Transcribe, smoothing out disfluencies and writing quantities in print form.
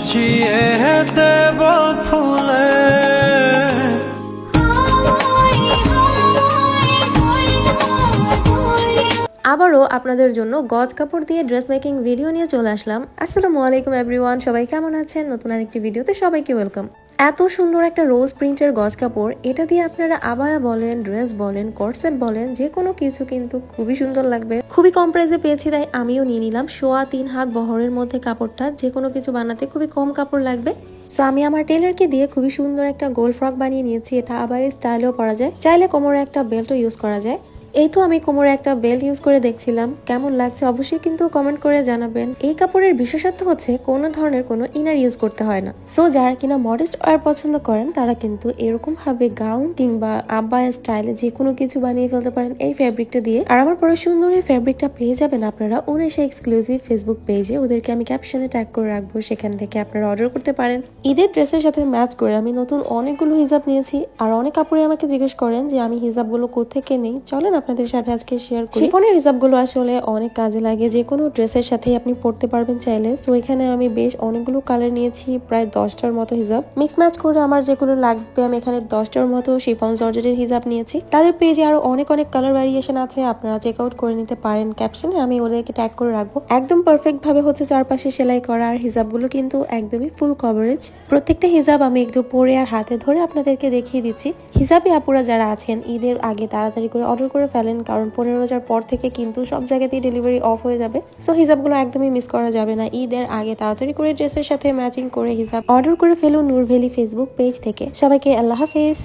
সাজিয়ে দেব ফুলে। আবারও আপনাদের জন্য গজ কাপড় দিয়ে ড্রেস মেকিং ভিডিও নিয়ে চলে আসলাম। আসসালামু আলাইকুম এভরিওয়ান, সবাই কেমন আছেন? নতুন আরেকটি ভিডিওতে সবাইকে ওয়েলকাম। এত সুন্দর একটা রোজ প্রিন্টের গজ কাপড়, এটা দিয়ে আপনারা আবায়া বলেন, ড্রেস বলেন, কটসেট বলেন, যে কোনো কিছু কিন্তু খুবই সুন্দর লাগবে। খুবই কম প্রাইসে পেয়েছি, তাই আমিও নিয়ে নিলাম। 3.25 হাত বহরের মধ্যে কাপড়টা, যে কোনো কিছু বানাতে খুবই কম কাপড় লাগবে। তো আমি আমার টেলারকে দিয়ে খুবই সুন্দর একটা গোল ফ্রক বানিয়ে নিয়েছি। এটা আবায়া স্টাইলেও পরা যায়, চাইলে কোমরে একটা বেল্টও ইউজ করা যায়। এই তো আমি কোমরে একটা বেল্ট ইউজ করে দেখছিলাম, কেমন লাগছে অবশ্যই কিন্তু কমেন্ট করে জানাবেন। এই কাপড়ের বিশেষত্ব হচ্ছে কোনো ধরনের কোনো ইনার ইউজ করতে হয় না। সো যারা কিনা মডেস্ট ওয়্যার পছন্দ করেন তারা কিন্তু এরকম ভাবে গাউন কিংবা আব্বায়া স্টাইলে যে কোনো কিছু বানিয়ে ফেলতে পারেন এই ফ্যাব্রিকটা দিয়ে। আর আমার পরে সুন্দর এই ফ্যাব্রিকটা পেয়ে যাবেন আপনারা 19 এক্সক্লুসিভ ফেসবুক পেজে, ওদেরকে আমি ক্যাপশনে ট্যাগ করে রাখবো, সেখান থেকে আপনারা অর্ডার করতে পারেন। ঈদের ড্রেসের সাথে ম্যাচ করে আমি নতুন অনেকগুলো হিজাব নিয়েছি। আর অনেক কাপড়ে আমাকে জিজ্ঞেস করেন যে আমি হিজাবগুলো কোত্থেকে নেই, চলেন আপনাদের সাথে আজকে শেয়ার করি। শিফনের হিজাবগুলো আসলে অনেক কাজে লাগে, যে কোনো ড্রেসের সাথেই আপনি পরতে পারবেন চাইলে। সো এখানে আমি বেশ অনেকগুলো কালার নিয়েছি, প্রায় 10টার মতো হিজাব মিক্স ম্যাচ করে আমার যেগুলো লাগবে আমি এখানে 10টার মতো শিফন জর্জেটের হিজাব নিয়েছি। তাদের পেজে আরো অনেক কালার ভ্যারিয়েশন আছে, আপনারা চেক আউট করে নিতে পারেন। ক্যাপশনে আমি ওদেরকে ট্যাগ করে রাখবো। একদম পারফেক্ট ভাবে হচ্ছে চারপাশে সেলাই করা, আর হিজাবগুলো কিন্তু একদমই ফুল কভারেজ। প্রত্যেকটা হিজাব আমি একটু পরে আর হাতে ধরে আপনাদেরকে দেখিয়ে দিচ্ছি। হিজাবি আপুরা যারা আছেন ঈদের আগে তাড়াতাড়ি করে অর্ডার করে ফেলেন, কারণ 15 রোজার পর থেকে কিন্তু সব জায়গাতেই ডেলিভারি অফ হয়ে যাবে। সো হিজাবগুলো একদমই মিস করা যাবে না। ঈদের আগে তাড়াতাড়ি করে ড্রেসের সাথে ম্যাচিং করে হিজাব অর্ডার করে ফেলুন নূর ভ্যালি ফেসবুক পেজ থেকে। সবাইকে আল্লাহ হাফেজ।